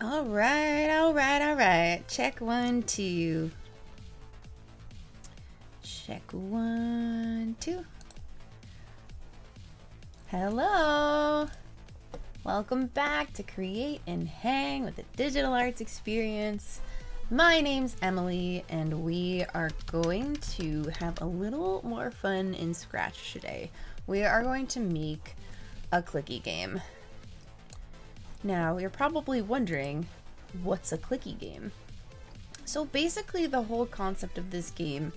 All right, all right, all right. Check 1, 2. Check 1, 2. Hello. Welcome back to Create and Hang with the Digital Arts Experience. My name's Emily, and we are going to have a little more fun in Scratch today. We are going to make a clicky game. Now, you're probably wondering, what's a clicky game? So basically, the whole concept of this game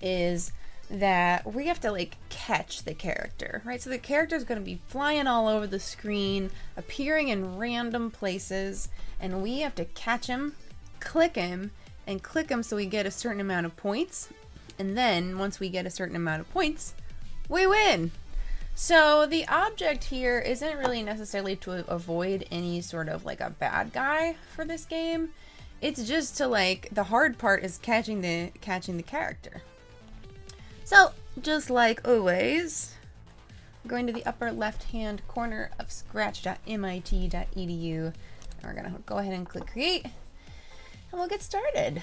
is that we have to like catch the character, right? So the character is going to be flying all over the screen, appearing in random places, and we have to catch him, click him, and click him so we get a certain amount of points. And then once we get a certain amount of points, we win. So the object here isn't really necessarily to avoid any sort of like a bad guy for this game. It's just to like, the hard part is catching the character. So just like always, going to the upper left hand corner of scratch.mit.edu, and we're gonna go ahead and click create, and we'll get started.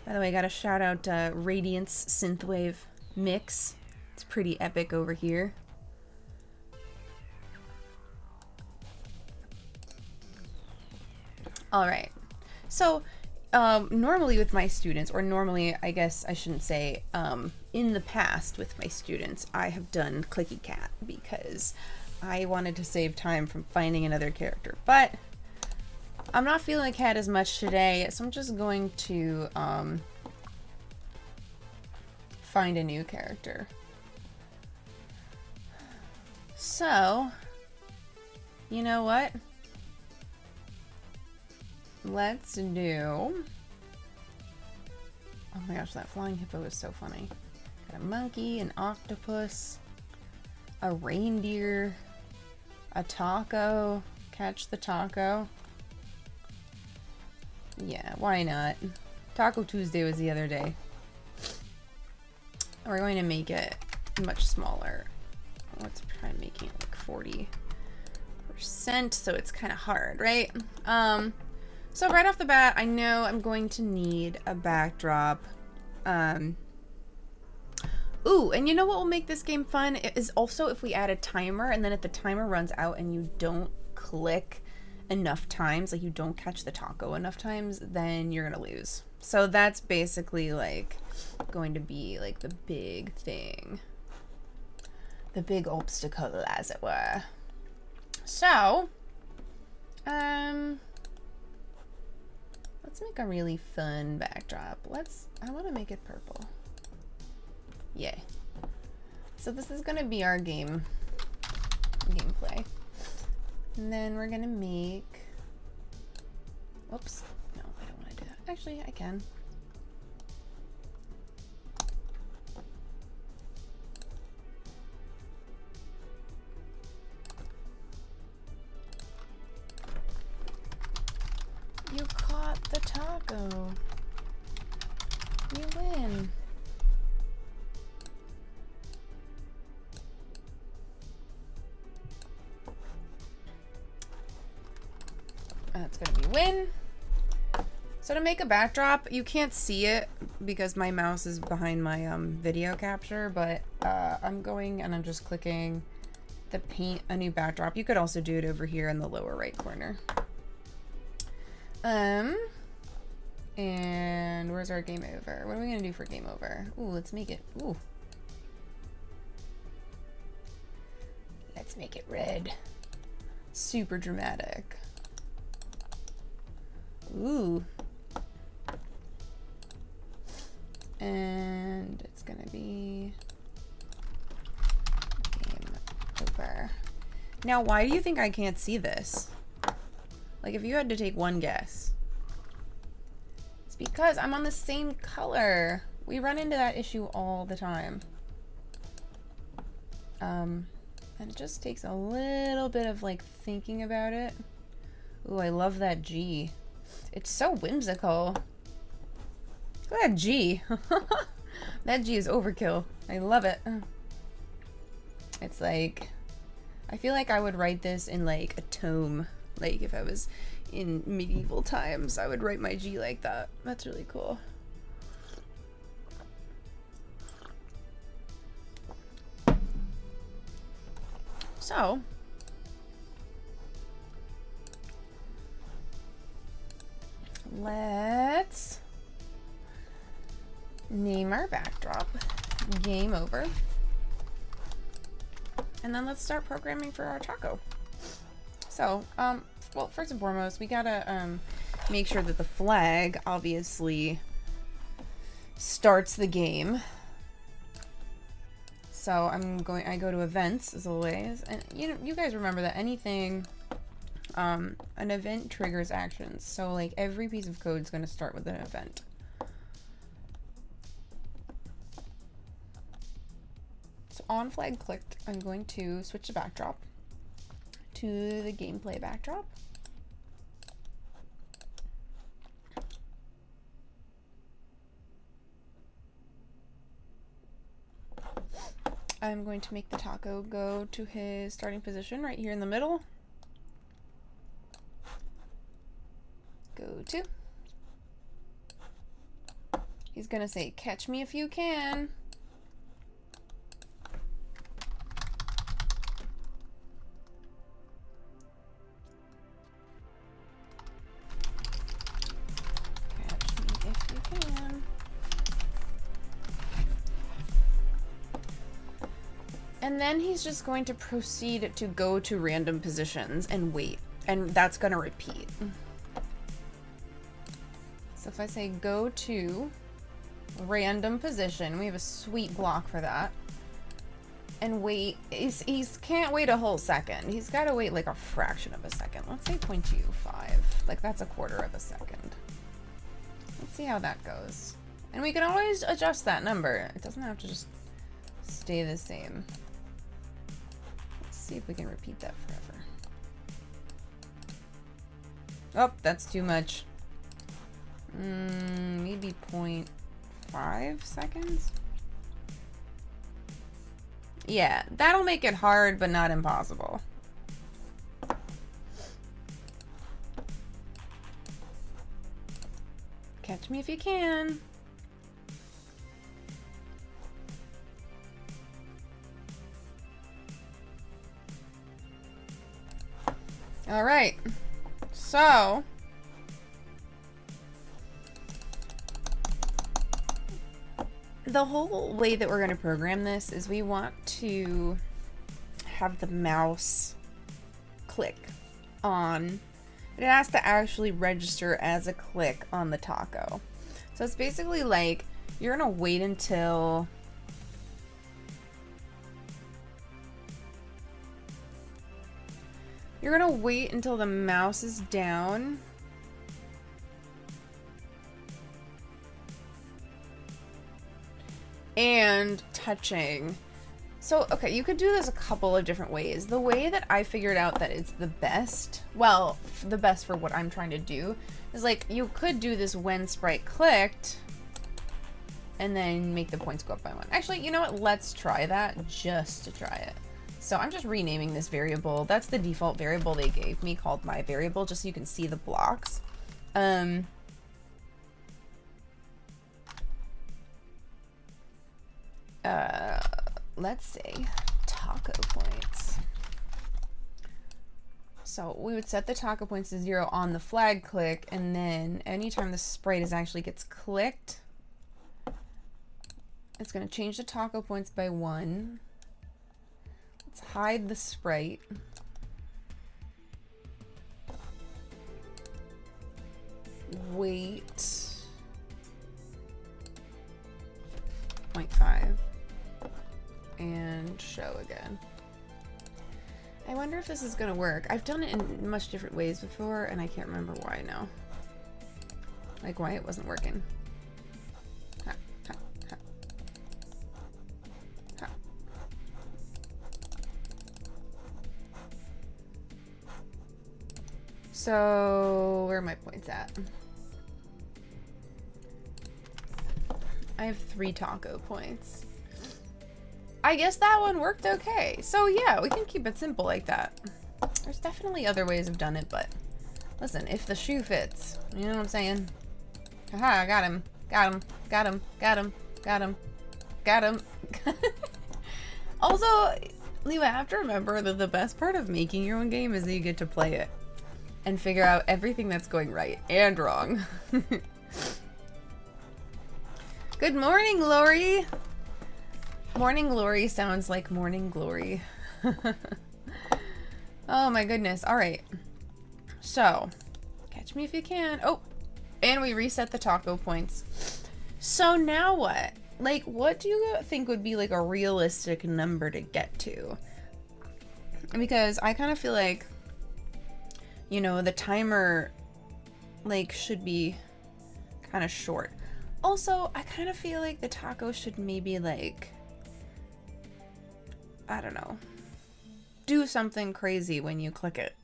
By the way, I gotta shout out Radiance Synthwave Mix. It's pretty epic over here. Alright, so normally with my students, or normally I guess I shouldn't say, in the past with my students, I have done Clicky Cat because I wanted to save time from finding another character. But I'm not feeling the cat as much today, so I'm just going to find a new character. So, you know what? Let's do... Oh my gosh, that flying hippo is so funny. Got a monkey, an octopus, a reindeer, a taco. Catch the taco. Yeah, why not? Taco Tuesday was the other day. We're going to make it much smaller. Let's try making it like 40%, so it's kind of hard, right? So right off the bat, I know I'm going to need a backdrop. Ooh, and you know what will make this game fun? It is also if we add a timer, and then if the timer runs out and you don't click enough times, like you don't catch the taco enough times, then you're gonna lose. So that's basically like going to be like the big thing, the big obstacle, as it were. So let's make a really fun backdrop. I want to make it purple. Yay. So this is gonna be our gameplay. And then we're gonna make, whoops, no, I don't want to do that. Actually, I can. You caught the taco. You win. That's gonna be win. So to make a backdrop, you can't see it because my mouse is behind my video capture, but I'm going and I'm just clicking the paint a new backdrop. You could also do it over here in the lower right corner. And where's our game over? What are we gonna do for game over? Ooh, let's make it, ooh. Let's make it red. Super dramatic. Ooh. And it's gonna be game over. Now, why do you think I can't see this? Like, if you had to take one guess. It's because I'm on the same color. We run into that issue all the time. And it just takes a little bit of like thinking about it. Ooh, I love that G. It's so whimsical. Look at that G. That G is overkill. I love it. It's like, I feel like I would write this in like a tome. Like if I was in medieval times, I would write my G like that. That's really cool. So, let's name our backdrop game over. And then let's start programming for our taco. So, well, first and foremost, we gotta make sure that the flag obviously starts the game. So I go to events as always, and you guys remember that anything, an event triggers actions. So like every piece of code is going to start with an event. So on flag clicked, I'm going to switch the backdrop to the gameplay backdrop. I'm going to make the taco go to his starting position right here in the middle. Go to. He's gonna say, "Catch me if you can." Catch me if you can. And then he's just going to proceed to go to random positions and wait. And that's going to repeat. So if I say go to random position, we have a sweet block for that. And wait, he can't wait a whole second. He's got to wait like a fraction of a second. Let's say 0.25. Like that's a quarter of a second. Let's see how that goes. And we can always adjust that number. It doesn't have to just stay the same. See if we can repeat that forever. Oh, that's too much. Maybe 0.5 seconds. Yeah, that'll make it hard, but not impossible. Catch me if you can. All right, so the whole way that we're going to program this is we want to have the mouse click on. It has to actually register as a click on the taco. So it's basically like you're going to wait until the mouse is down. And touching. So, okay, you could do this a couple of different ways. The way that I figured out that it's the best, well, the best for what I'm trying to do, is like you could do this when sprite clicked and then make the points go up by 1. Actually, you know what? Let's try that just to try it. So I'm just renaming this variable. That's the default variable they gave me called my variable, just so you can see the blocks. Let's say taco points. So we would set the taco points to 0 on the flag click, and then anytime the sprite actually gets clicked, it's going to change the taco points by 1. Let's hide the sprite. Wait. 0.5. And show again. I wonder if this is going to work. I've done it in much different ways before, and I can't remember why now. Like why it wasn't working. Ha, ha, ha. Ha. So, where are my points at? I have 3 taco points. I guess that one worked okay. So yeah, we can keep it simple like that. There's definitely other ways of done it, but listen, if the shoe fits, you know what I'm saying? Haha, got him. Got him. Got him. Got him. Got him. Got him. Also, you have to remember that the best part of making your own game is that you get to play it and figure out everything that's going right and wrong. Good morning, Lori. Morning glory sounds like morning glory. Oh my goodness. All right. So, catch me if you can. Oh, and we reset the taco points. So now what? Like, what do you think would be like a realistic number to get to? Because I kind of feel like, you know, the timer like should be kind of short. Also, I kind of feel like the taco should maybe like, I don't know, do something crazy when you click it.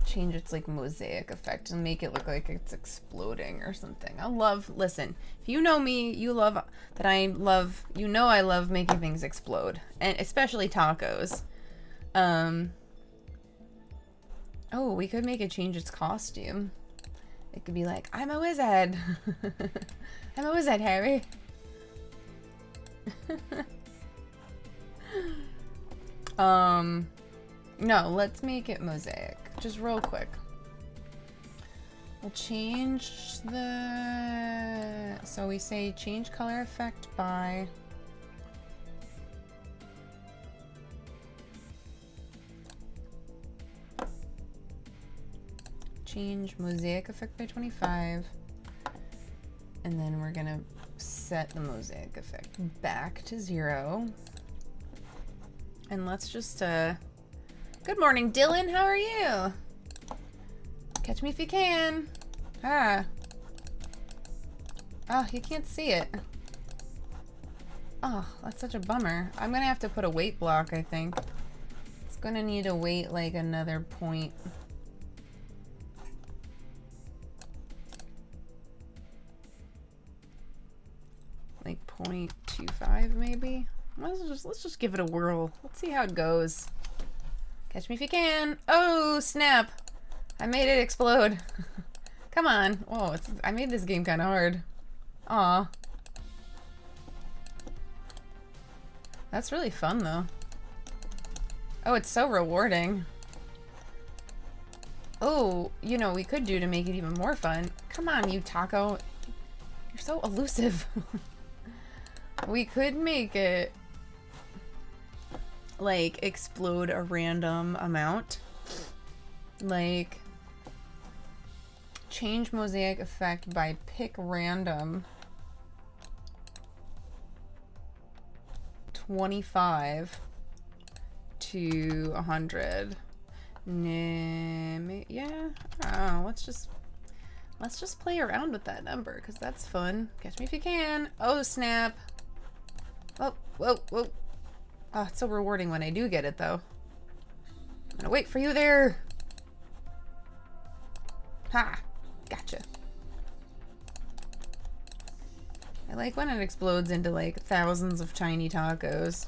Change its like mosaic effect and make it look like it's exploding or something. Listen, if you know me, you love that I love making things explode, and especially tacos. Oh, we could make it change its costume. It could be like, I'm a wizard. I'm a wizard, Harry. No, let's make it mosaic. Just real quick. We'll change the... So we say change color effect by... Change mosaic effect by 25. And then we're gonna set the mosaic effect back to 0. And let's just, good morning, Dylan. How are you? Catch me if you can. Ah. Oh, you can't see it. Oh, that's such a bummer. I'm gonna have to put a weight block, I think. It's gonna need to wait like another point. Like 0.25 maybe? Let's just give it a whirl. Let's see how it goes. Catch me if you can. Oh, snap. I made it explode. Come on. Oh, I made this game kind of hard. Aw. That's really fun, though. Oh, it's so rewarding. Oh, you know, we could do to make it even more fun. Come on, you taco. You're so elusive. We could make it like explode a random amount. Like change mosaic effect by pick random 25 to 100. Yeah. Oh, let's just play around with that number because that's fun. Catch me if you can. Oh, snap. Oh, whoa, whoa. Oh, it's so rewarding when I do get it, though. I'm gonna wait for you there. Ha! Gotcha. I like when it explodes into, like, thousands of tiny tacos.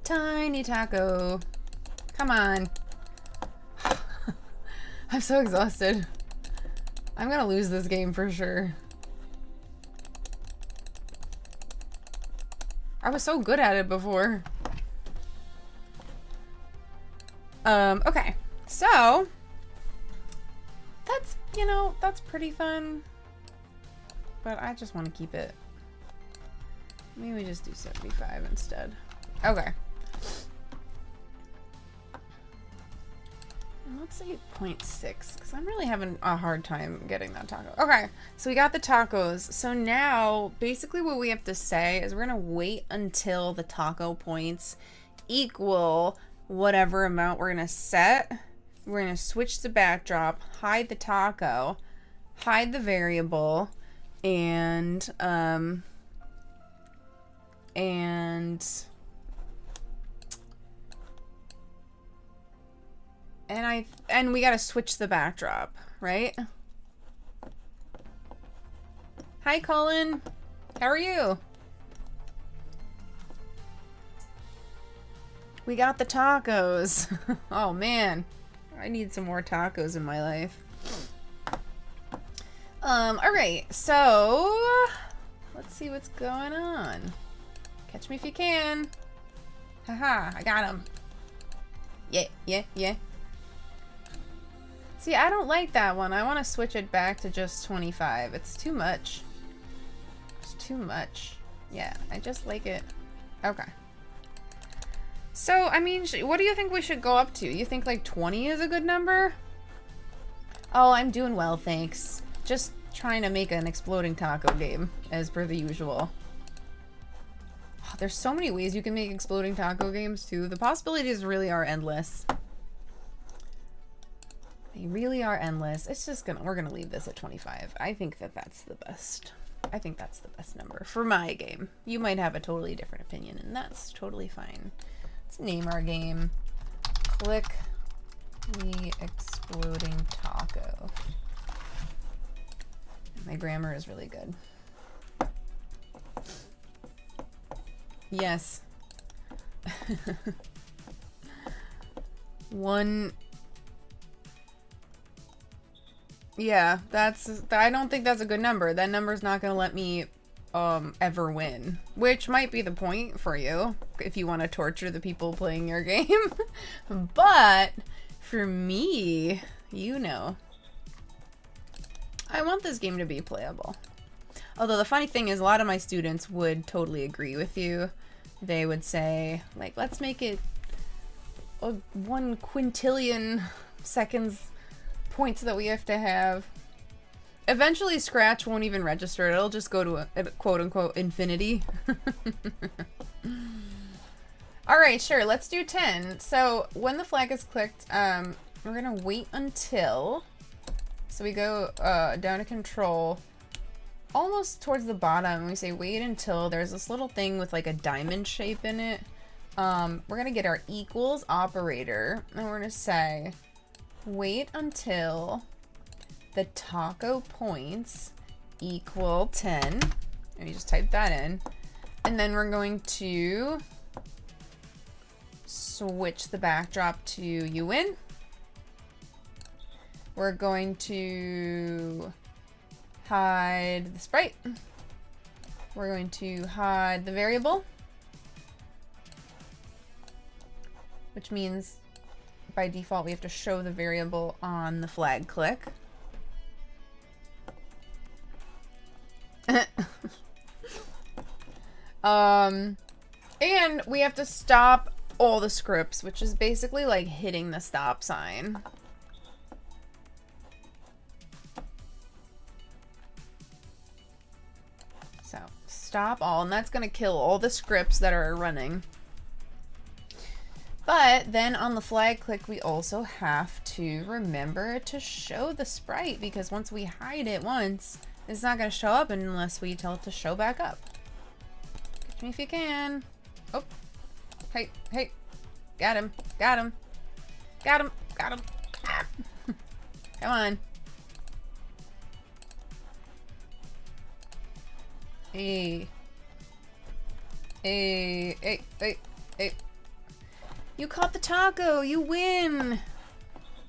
Tiny taco. Come on. I'm so exhausted. I'm gonna lose this game for sure. I was so good at it before. Okay. So, that's, you know, that's pretty fun. But I just want to keep it. Maybe we just do 75 instead. Okay. And let's say 0.6, because I'm really having a hard time getting that taco. Okay, so we got the tacos. So now, basically what we have to say is we're going to wait until the taco points equal whatever amount we're going to set. We're going to switch the backdrop, hide the taco, hide the variable, and we got to switch the backdrop, right? Hi, Colin. How are you? We got the tacos. Oh, man. I need some more tacos in my life. Alright, so let's see what's going on. Catch me if you can. Haha, I got him. Yeah, yeah, yeah. See, I don't like that one. I want to switch it back to just 25. It's too much. It's too much. Yeah, I just like it. Okay. So, I mean, what do you think we should go up to? You think like 20 is a good number? Oh, I'm doing well, thanks. Just trying to make an exploding taco game, as per the usual. Oh, there's so many ways you can make exploding taco games, too. The possibilities really are endless. They really are endless. It's just we're gonna leave this at 25. I think that that's the best. I think that's the best number for my game. You might have a totally different opinion, and that's totally fine. Let's name our game Click the Exploding Taco. My grammar is really good. Yes. One. Yeah, I don't think that's a good number. That number's not gonna let me ever win, which might be the point for you if you want to torture the people playing your game. But for me, you know, I want this game to be playable. Although the funny thing is, a lot of my students would totally agree with you. They would say, like, let's make it 1 quintillion seconds points that we have to have. Eventually Scratch won't even register it. It'll just go to a quote-unquote infinity. Alright, sure, let's do 10. So when the flag is clicked, we're gonna wait until, so we go down to control almost towards the bottom. We say wait until there's this little thing with like a diamond shape in it. We're gonna get our equals operator, and we're gonna say wait until the taco points equal 10. And you just type that in. And then we're going to switch the backdrop to you win. We're going to hide the sprite. We're going to hide the variable, which means by default we have to show the variable on the flag click. And we have to stop all the scripts, which is basically like hitting the stop sign. So stop all, and that's going to kill all the scripts that are running. But then on the flag click, we also have to remember to show the sprite, because once we hide it once, it's not going to show up unless we tell it to show back up. Catch me if you can. Oh. Hey, hey. Got him. Got him. Got him. Got him. Ah. Come on. Hey. Hey. Hey. Hey. Hey. You caught the taco. You win.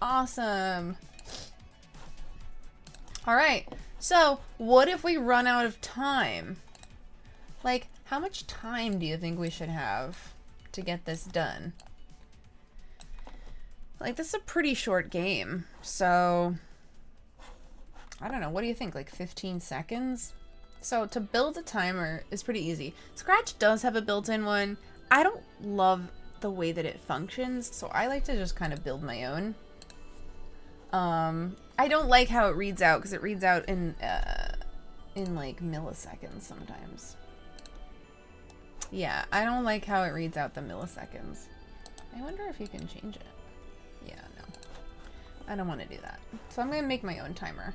Awesome. All right. So, what if we run out of time? Like, how much time do you think we should have to get this done? Like, this is a pretty short game, so I don't know. What do you think? Like 15 seconds? So, to build a timer is pretty easy. Scratch does have a built-in one. I don't love the way that it functions, so I like to just kind of build my own. I don't like how it reads out, because it reads out in like milliseconds sometimes. Yeah, I don't like how it reads out the milliseconds. I wonder if you can change it. Yeah, no. I don't want to do that. So I'm going to make my own timer.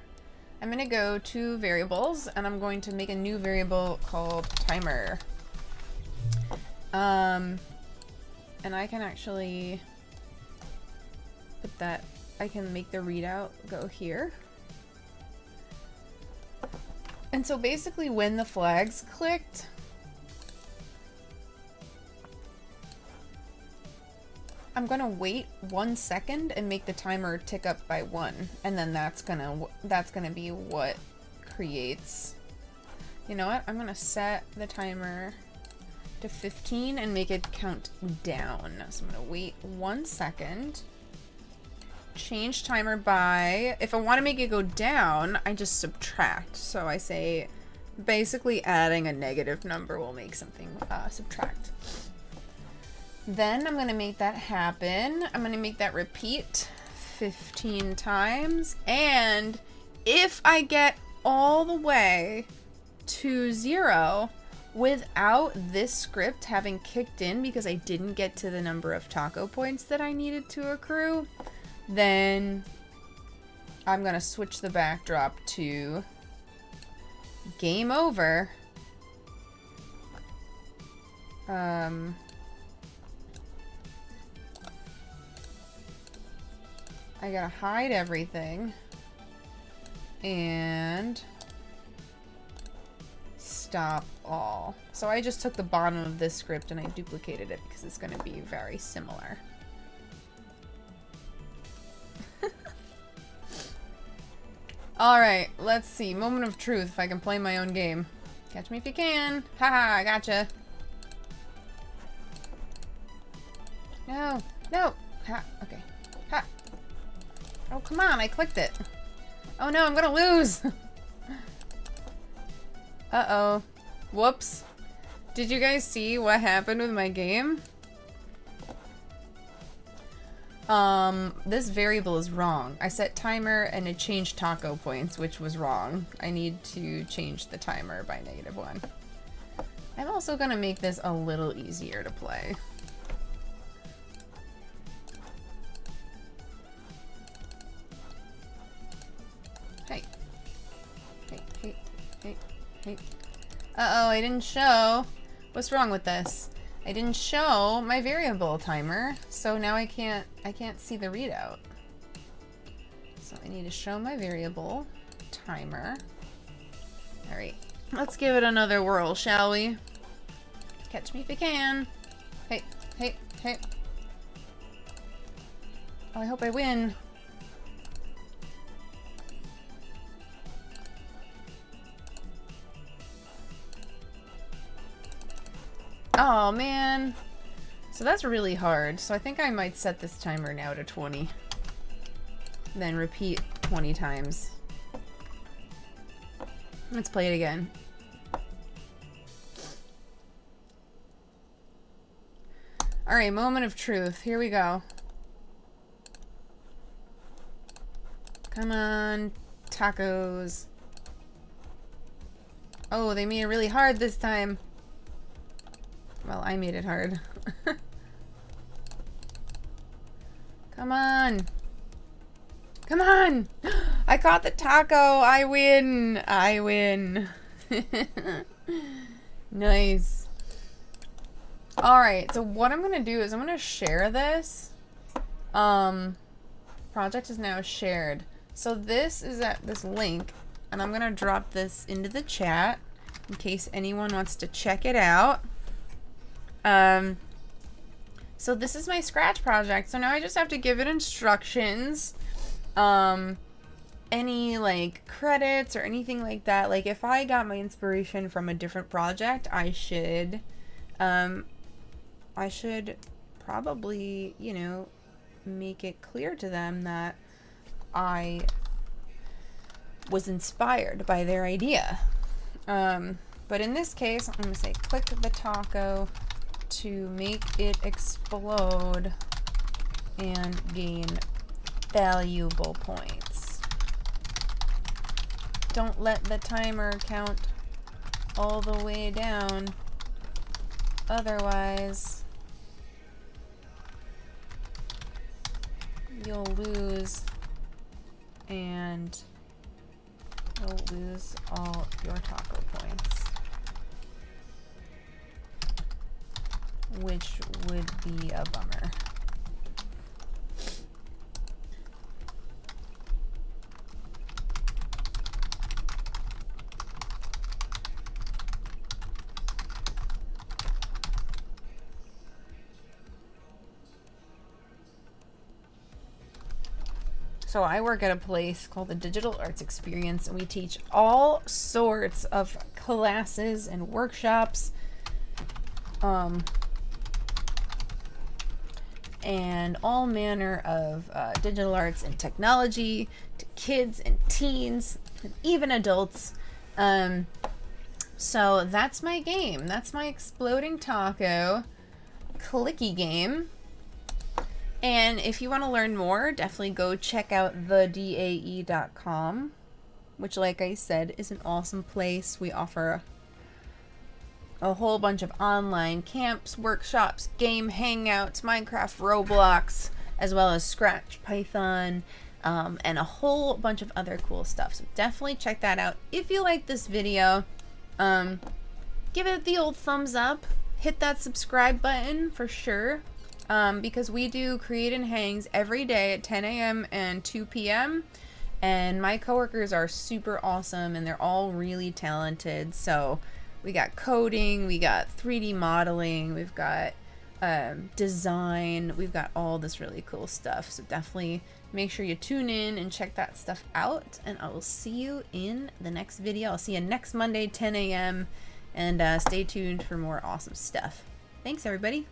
I'm going to go to variables, and I'm going to make a new variable called timer. And I can actually put that, I can make the readout go here. And so basically when the flags clicked, I'm gonna wait 1 second and make the timer tick up by 1, and then that's gonna be what creates. You know what? I'm gonna set the timer to 15 and make it count down. So I'm gonna wait 1 second, change timer by, if I want to make it go down, I just subtract. So I say basically adding a negative number will make something subtract. Then I'm going to make that happen. I'm going to make that repeat 15 times. And if I get all the way to 0 without this script having kicked in because I didn't get to the number of taco points that I needed to accrue, then I'm going to switch the backdrop to game over. I gotta hide everything and stop all. So I just took the bottom of this script and I duplicated it because it's gonna be very similar. Alright, let's see. Moment of truth, if I can play my own game. Catch me if you can. Haha, I gotcha. No, no. Ha, okay. Ha. Oh, come on, I clicked it. Oh no, I'm gonna lose. Uh-oh. Whoops. Did you guys see what happened with my game? This variable is wrong. I set timer and it changed taco points, which was wrong. I need to change the timer by -1. I'm also gonna make this a little easier to play. Hey. Hey, hey, hey, hey. Uh-oh, I didn't show. What's wrong with this? I didn't show my variable timer, so now I can't see the readout. So I need to show my variable timer. All right, let's give it another whirl, shall we? Catch me if you can. Hey, hey, hey. Oh, I hope I win. Oh man, so that's really hard. So I think I might set this timer now to 20. Then repeat 20 times. Let's play it again. All right, moment of truth. Here we go. Come on, tacos. Oh, they made it really hard this time. Well, I made it hard. Come on. Come on. I caught the taco. I win. I win. Nice. All right. So what I'm going to do is I'm going to share this. Project is now shared. So this is at this link, and I'm going to drop this into the chat in case anyone wants to check it out. So this is my Scratch project. So now I just have to give it instructions. Any like credits or anything like that. Like if I got my inspiration from a different project, I should probably, you know, make it clear to them that I was inspired by their idea. But in this case, I'm gonna say click the taco to make it explode and gain valuable points. Don't let the timer count all the way down, otherwise you'll lose and you'll lose all your taco points, which would be a bummer. So I work at a place called the Digital Arts Experience, and we teach all sorts of classes and workshops, and all manner of digital arts and technology to kids and teens and even adults. So that's my game. That's my Exploding Taco clicky game. And if you want to learn more, definitely go check out thedae.com, which, like I said, is an awesome place. We offer a whole bunch of online camps, workshops, game hangouts, Minecraft, Roblox, as well as Scratch, Python, and a whole bunch of other cool stuff. So definitely check that out. If you like this video, give it the old thumbs up. Hit that subscribe button for sure. Because we do Create and Hangs every day at 10 a.m. and 2 p.m. And my coworkers are super awesome and they're all really talented. So we got coding, we got 3D modeling, we've got design, we've got all this really cool stuff. So definitely make sure you tune in and check that stuff out. And I will see you in the next video. I'll see you next Monday, 10 a.m. And stay tuned for more awesome stuff. Thanks, everybody.